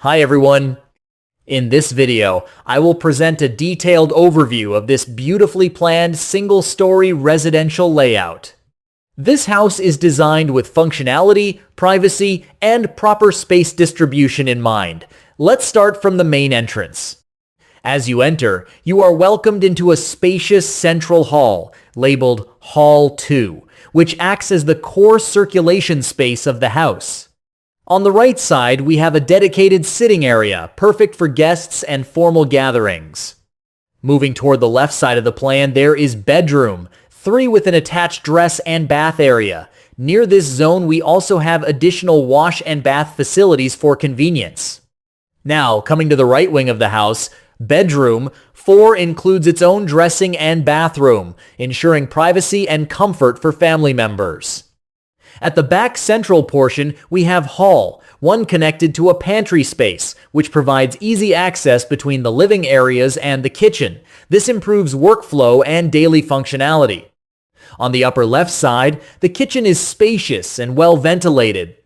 Hi everyone! In this video, I will present a detailed overview of this beautifully planned single-story residential layout. This house is designed with functionality, privacy, and proper space distribution in mind. Let's start from the main entrance. As you enter, you are welcomed into a spacious central hall, labeled Hall 2, which acts as the core circulation space of the house. On the right side, we have a dedicated sitting area, perfect for guests and formal gatherings. Moving toward the left side of the plan, there is bedroom, 3 with an attached dress and bath area. Near this zone, we also have additional wash and bath facilities for convenience. Now, coming to the right wing of the house, bedroom 4 includes its own dressing and bathroom, ensuring privacy and comfort for family members. At the back central portion, we have hall, one connected to a pantry space, which provides easy access between the living areas and the kitchen. This improves workflow and daily functionality. On the upper left side, the kitchen is spacious and well ventilated.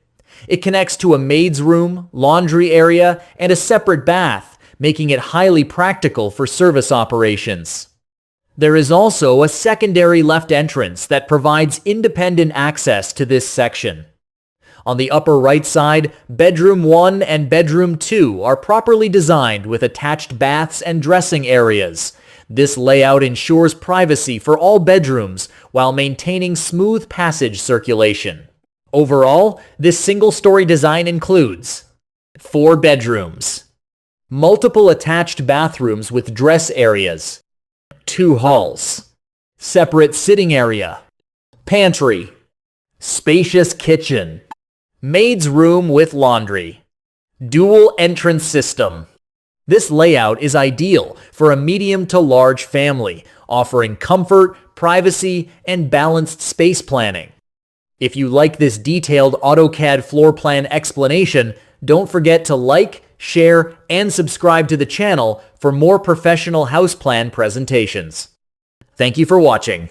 It connects to a maid's room, laundry area, and a separate bath, making it highly practical for service operations. There is also a secondary left entrance that provides independent access to this section. On the upper right side, bedroom 1 and bedroom 2 are properly designed with attached baths and dressing areas. This layout ensures privacy for all bedrooms while maintaining smooth passage circulation. Overall, this single-story design includes 4 bedrooms, multiple attached bathrooms with dress areas, 2 halls, separate sitting area, pantry, spacious kitchen, maid's room with laundry, dual entrance system. This layout is ideal for a medium to large family, offering comfort, privacy, and balanced space planning. If you like this detailed AutoCAD floor plan explanation, don't forget to like, share, and subscribe to the channel for more professional house plan presentations. Thank you for watching.